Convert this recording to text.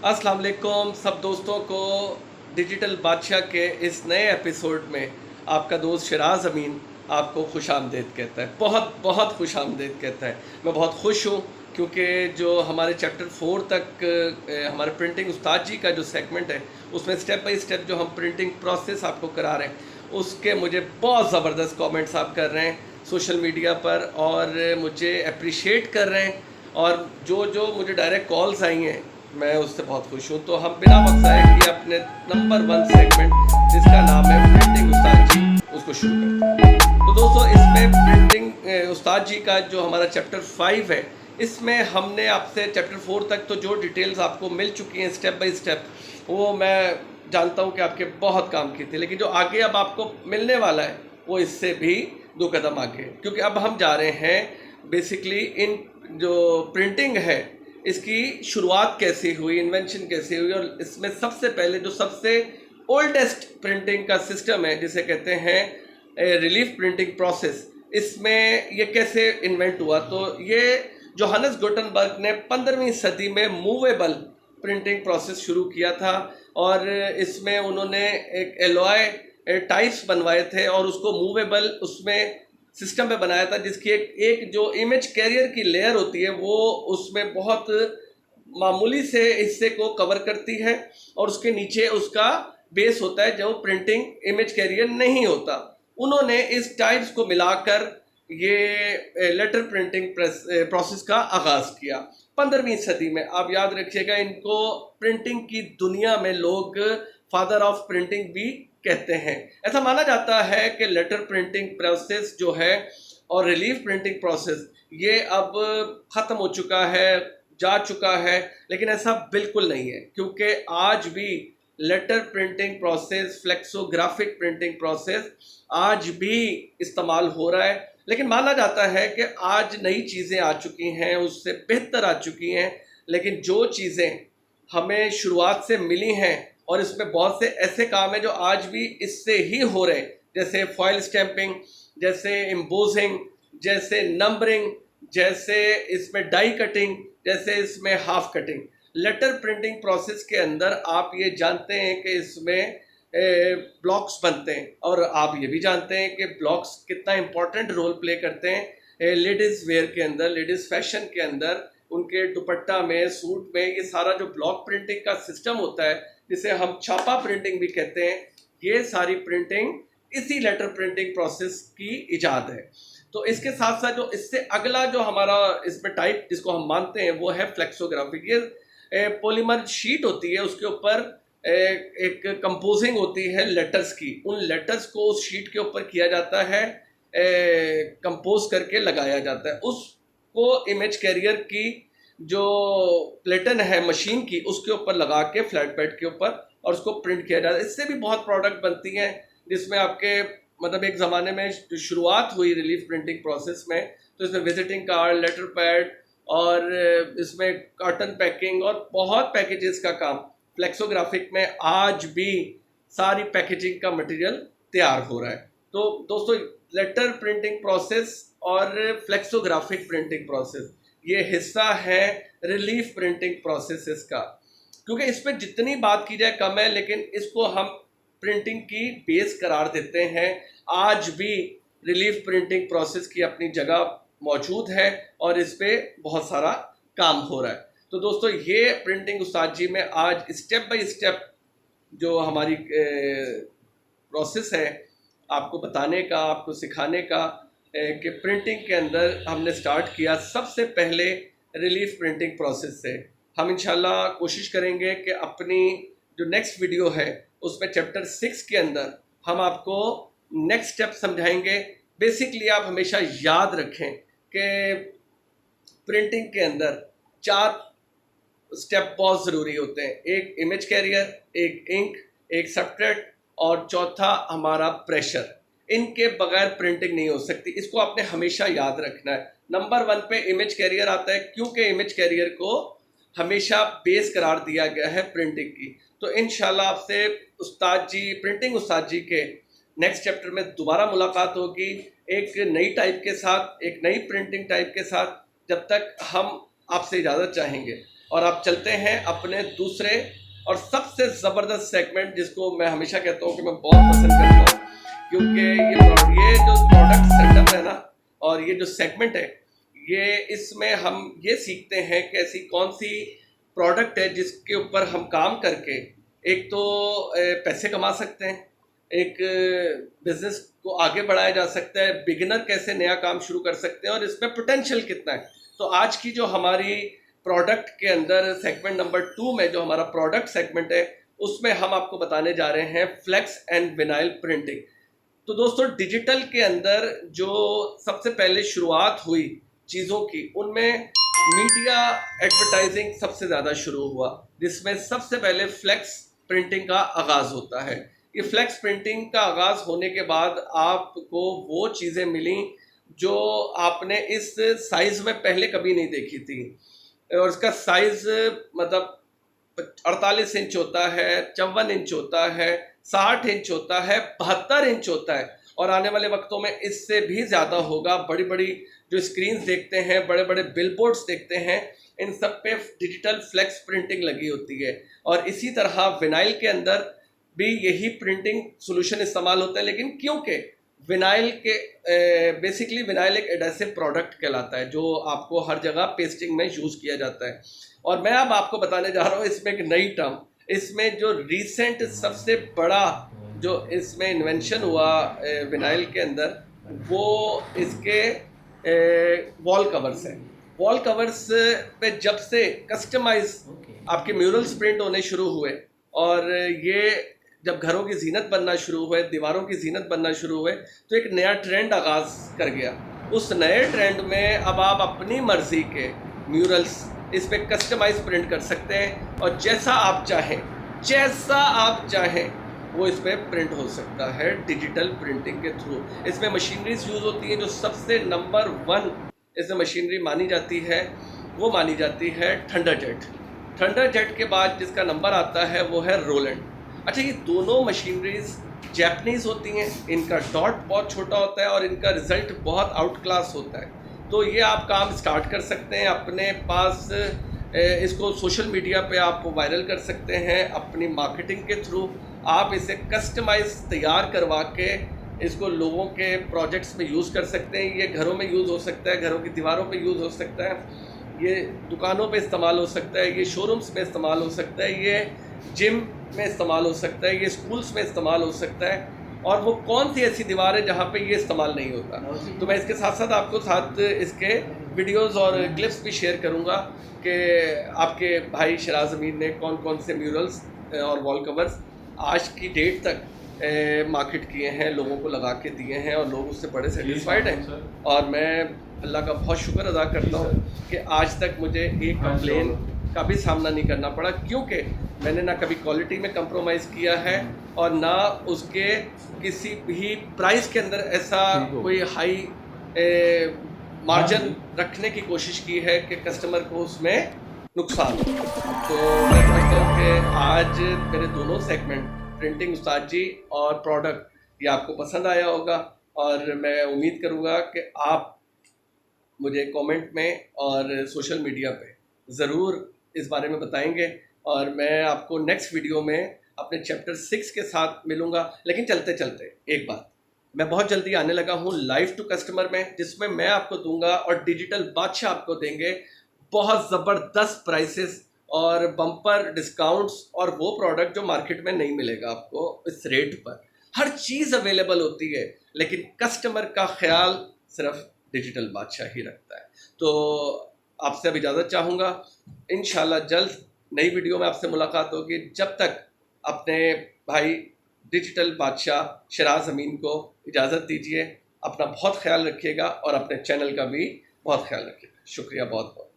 अस्सलाम वालेकुम सब दोस्तों को डिजिटल बादशाह के इस नए एपिसोड में आपका दोस्त शराज अमीन आपको खुश आमदेद कहता है। बहुत बहुत खुश आमदेद कहता है। मैं बहुत खुश हूँ क्योंकि जो हमारे चैप्टर 4 तक हमारे प्रिंटिंग उस्ताद जी का जो सेगमेंट है उसमें स्टेप बाय स्टेप जो हम प्रिंटिंग प्रोसेस आपको करा रहे हैं उसके मुझे बहुत ज़बरदस्त कमेंट्स आप कर रहे हैं सोशल मीडिया पर और मुझे अप्रिशिएट कर रहे हैं और जो जो मुझे डायरेक्ट कॉल्स आई हैं मैं उससे बहुत खुश हूँ। तो हम बिना वक्त ज़ाये किए अपने नंबर 1 सेगमेंट जिसका नाम है प्रिंटिंग उस्ताद जी उसको शुरू करते हैं। तो दोस्तों इसमें प्रिंटिंग उस्ताद जी का जो हमारा चैप्टर 5 है इसमें हमने आपसे चैप्टर 4 तक तो जो डिटेल्स आपको मिल चुकी हैं स्टेप बाय स्टेप वो मैं जानता हूँ कि आपके बहुत काम की थी, लेकिन जो आगे अब आपको मिलने वाला है वो इससे भी 2 कदम आगे, क्योंकि अब हम जा रहे हैं बेसिकली इन जो प्रिंटिंग है इसकी शुरुआत कैसे हुई, इन्वेंशन कैसे हुई और इसमें सबसे पहले जो सबसे ओल्डेस्ट प्रिंटिंग का सिस्टम है जिसे कहते हैं रिलीफ प्रिंटिंग प्रोसेस, इसमें ये कैसे इन्वेंट हुआ। तो ये जोहानस गुटेनबर्ग ने 15वीं सदी में मूवेबल प्रिंटिंग प्रोसेस शुरू किया था और इसमें उन्होंने एक एलॉय टाइप्स बनवाए थे और उसको मूवेबल उसमें सिस्टम पे बनाया था जिसकी एक जो इमेज कैरियर की लेयर होती है वो उसमें बहुत मामूली से हिस्से को कवर करती है और उसके नीचे उसका बेस होता है जो प्रिंटिंग इमेज कैरियर नहीं होता। उन्होंने इस टाइप्स को मिलाकर ये लेटर प्रिंटिंग प्रोसेस का आगाज़ किया 15वीं सदी में। आप याद रखिएगा, इनको प्रिंटिंग की दुनिया में लोग फादर ऑफ प्रिंटिंग भी कहते हैं। ऐसा माना जाता है कि लेटर प्रिंटिंग प्रोसेस जो है और रिलीफ प्रिंटिंग प्रोसेस ये अब ख़त्म हो चुका है, जा चुका है, लेकिन ऐसा बिल्कुल नहीं है क्योंकि आज भी letter printing process, flexographic printing process आज भी इस्तेमाल हो रहा है। लेकिन माना जाता है कि आज नई चीज़ें आ चुकी हैं, उससे बेहतर आ चुकी हैं, लेकिन जो चीज़ें हमें शुरुआत से मिली हैं और इसमें बहुत से ऐसे काम हैं जो आज भी इससे ही हो रहे हैं, जैसे फॉयल स्टैंपिंग, जैसे एम्बोजिंग, जैसे नंबरिंग, जैसे इसमें डाई कटिंग, जैसे इसमें half cutting. Letter printing process के अंदर आप ये जानते हैं कि इसमें ब्लॉक्स बनते हैं और आप ये भी जानते हैं कि ब्लॉक्स कितना इम्पोर्टेंट रोल प्ले करते हैं लेडीज़ वेयर के अंदर, लेडीज़ फैशन के अंदर, उनके दुपट्टा में, सूट में। ये सारा जो ब्लॉक प्रिंटिंग का सिस्टम होता है जिसे हम छापा प्रिंटिंग भी कहते हैं, ये सारी प्रिंटिंग इसी लेटर प्रिंटिंग प्रोसेस की इजाद है। तो इसके साथ साथ जो इससे अगला जो हमारा इसमें टाइप जिसको हम मानते हैं वो है फ्लेक्सोग्राफिक। ये पॉलीमर शीट होती है, उसके ऊपर एक कंपोजिंग होती है लेटर्स की, उन लेटर्स को उस शीट के ऊपर किया जाता है, कंपोज करके लगाया जाता है। उसको इमेज कैरियर की जो प्लेटन है मशीन की उसके ऊपर लगा के फ्लैट पैड के ऊपर और उसको प्रिंट किया जाता है। इससे भी बहुत प्रोडक्ट बनती हैं जिसमें आपके मतलब एक ज़माने में जो शुरुआत हुई रिलीफ प्रिंटिंग प्रोसेस में, तो इसमें विजिटिंग कार्ड, लेटर पैड और इसमें कार्टन पैकिंग और बहुत पैकेजेस का काम फ्लेक्सोग्राफिक में आज भी सारी पैकेजिंग का मटेरियल तैयार हो रहा है। तो दोस्तों लेटर प्रिंटिंग प्रोसेस और फ्लेक्सोग्राफिक प्रिंटिंग प्रोसेस ये हिस्सा है रिलीफ प्रिंटिंग प्रोसेस का, क्योंकि इस पर जितनी बात की जाए कम है, लेकिन इसको हम प्रिंटिंग की बेस करार देते हैं। आज भी रिलीफ प्रिंटिंग प्रोसेस की अपनी जगह मौजूद है और इस पर बहुत सारा काम हो रहा है। तो दोस्तों ये प्रिंटिंग उस्ताद जी में आज स्टेप बाय स्टेप जो हमारी प्रोसेस है आपको बताने का, आपको सिखाने का कि प्रिंटिंग के अंदर हमने स्टार्ट किया सबसे पहले रिलीफ प्रिंटिंग प्रोसेस से। हम इंशाल्लाह कोशिश करेंगे कि अपनी जो नेक्स्ट वीडियो है उसमें चैप्टर 6 के अंदर हम आपको नेक्स्ट स्टेप समझाएंगे। बेसिकली आप हमेशा याद रखें कि प्रिंटिंग के अंदर 4 स्टेप बहुत ज़रूरी होते हैं, एक इमेज कैरियर, एक इंक, एक सब्सट्रेट और चौथा हमारा प्रेशर। इनके बगैर प्रिंटिंग नहीं हो सकती, इसको आपने हमेशा याद रखना है। नंबर 1 पे इमेज कैरियर आता है क्योंकि इमेज कैरियर को हमेशा बेस करार दिया गया है प्रिंटिंग की। तो इंशाल्लाह आपसे उस्ताद जी, प्रिंटिंग उस्ताद जी के नेक्स्ट चैप्टर में दोबारा मुलाकात होगी एक नई टाइप के साथ, एक नई प्रिंटिंग टाइप के साथ। जब तक हम आपसे इजाज़त चाहेंगे। और आप चलते हैं अपने दूसरे और सबसे ज़बरदस्त सेगमेंट, जिसको मैं हमेशा कहता हूँ कि मैं बहुत पसंद करता हूँ, क्योंकि ये जो प्रोडक्ट सेटअप है ना, और ये जो सेगमेंट है, ये इसमें हम ये सीखते हैं कि ऐसी कौन सी प्रोडक्ट है जिसके ऊपर हम काम करके एक तो पैसे कमा सकते हैं, एक बिजनेस को आगे बढ़ाया जा सकता है, बिगिनर कैसे नया काम शुरू कर सकते हैं और इसमें पोटेंशियल कितना है। तो आज की जो हमारी प्रोडक्ट के अंदर सेगमेंट नंबर 2 में जो हमारा प्रोडक्ट सेगमेंट है, उसमें हम आपको बताने जा रहे हैं फ्लेक्स एंड विनाइल प्रिंटिंग। तो दोस्तों, डिजिटल के अंदर जो सबसे पहले शुरुआत हुई चीज़ों की, उनमें मीडिया एडवर्टाइजिंग सबसे ज़्यादा शुरू हुआ, जिसमें सबसे पहले फ्लेक्स प्रिंटिंग का आगाज़ होता है। ये फ्लेक्स प्रिंटिंग का आगाज़ होने के बाद आपको वो चीज़ें मिली जो आपने इस साइज़ में पहले कभी नहीं देखी थी, और इसका साइज़ मतलब 48 इंच होता है, 54 इंच होता है, 60 इंच होता है, 72 इंच होता है, और आने वाले वक्तों में इससे भी ज़्यादा होगा। बड़ी बड़ी जो स्क्रीन्स देखते हैं, बड़े बड़े बिलबोर्ड्स देखते हैं, इन सब पे डिजिटल फ्लेक्स प्रिंटिंग लगी होती है। और इसी तरह विनाइल के अंदर भी यही प्रिंटिंग सोल्यूशन इस्तेमाल होता है, लेकिन क्योंकि विनाइल के बेसिकली विनाइल एक एडेसिव प्रोडक्ट कहलाता है जो आपको हर जगह पेस्टिंग में यूज़ किया जाता है। और मैं अब आपको बताने जा रहा हूँ इसमें एक नई टर्म, इसमें जो रिसेंट सबसे बड़ा जो इसमें इन्वेंशन हुआ विनाइल के अंदर, वो इसके वॉल कवर्स हैं। वॉल कवर्स पे जब से कस्टमाइज आपके म्यूरल्स प्रिंट होने शुरू हुए और ये जब घरों की जीनत बनना शुरू हुए, दीवारों की जीनत बनना शुरू हुए, तो एक नया ट्रेंड आगाज़ कर गया। उस नए ट्रेंड में अब आप अपनी मर्ज़ी के म्यूरल्स इस पर कस्टमाइज प्रिंट कर सकते हैं, और जैसा आप चाहें वो इस पर प्रिंट हो सकता है डिजिटल प्रिंटिंग के थ्रू। इसमें मशीनरीज यूज़ होती हैं, जो सबसे नंबर 1 इसमें मशीनरी मानी जाती है, वो मानी जाती है थंडरजेट। थंडरजेट के बाद जिसका नंबर आता है वो है रोलैंड। अच्छा, ये दोनों मशीनरीज जैपनीज़ होती हैं, इनका डॉट बहुत छोटा होता है और इनका रिज़ल्ट बहुत आउट क्लास होता है। तो ये आप काम स्टार्ट कर सकते हैं अपने पास, इसको सोशल मीडिया पे आप वायरल कर सकते हैं अपनी मार्केटिंग के थ्रू। आप इसे कस्टमाइज तैयार करवा के इसको लोगों के प्रोजेक्ट्स में यूज़ कर सकते हैं। ये घरों में यूज़ हो सकता है, घरों की दीवारों पे यूज़ हो सकता है, ये दुकानों पे इस्तेमाल हो सकता है, ये शोरूम्स में इस्तेमाल हो सकता है, ये जिम में इस्तेमाल हो सकता है, ये स्कूल्स में इस्तेमाल हो सकता है। और वो कौन सी ऐसी दीवार है जहाँ पे ये इस्तेमाल नहीं होता। तो मैं इसके साथ साथ आपको साथ इसके वीडियोस और क्लिप्स भी शेयर करूँगा कि आपके भाई शिराज अमीन ने कौन कौन से म्यूरल्स और वॉल कवर्स आज की डेट तक मार्केट किए हैं, लोगों को लगा के दिए हैं, और लोग उससे बड़े सेटिस्फाइड हैं। और मैं अल्लाह का बहुत शुक्र अदा करता हूँ कि आज तक मुझे एक कंप्लेन का भी सामना नहीं करना पड़ा, क्योंकि मैंने ना कभी क्वालिटी में कंप्रोमाइज़ किया है और ना उसके किसी भी प्राइस के अंदर ऐसा कोई हाई मार्जिन रखने की कोशिश की है कि कस्टमर को उसमें नुकसान हो। तो मैं समझता हूँ कि आज मेरे दोनों सेगमेंट, प्रिंटिंग उस्ताद जी और प्रोडक्ट, ये आपको पसंद आया होगा, और मैं उम्मीद करूँगा कि आप मुझे कमेंट में और सोशल मीडिया पे ज़रूर इस बारे में बताएंगे, और मैं आपको नेक्स्ट वीडियो में अपने चैप्टर 6 के साथ मिलूँगा। लेकिन चलते चलते एक बात, मैं बहुत जल्दी आने लगा हूँ लाइव टू कस्टमर में, जिसमें मैं आपको दूंगा और डिजिटल बादशाह आपको देंगे बहुत ज़बरदस्त प्राइसेस और बम्पर डिस्काउंट्स, और वो प्रोडक्ट जो मार्केट में नहीं मिलेगा आपको इस रेट पर। हर चीज़ अवेलेबल होती है, लेकिन कस्टमर का ख्याल सिर्फ डिजिटल बादशाह ही रखता है। तो आपसे अब इजाज़त चाहूँगा, इंशाल्लाह जल्द नई वीडियो में आपसे मुलाकात होगी। जब तक अपने भाई डिजिटल बादशाह शिराज अमीन को इजाज़त दीजिए। अपना बहुत ख्याल रखिएगा और अपने चैनल का भी बहुत ख्याल रखिएगा। शुक्रिया बहुत बहुत।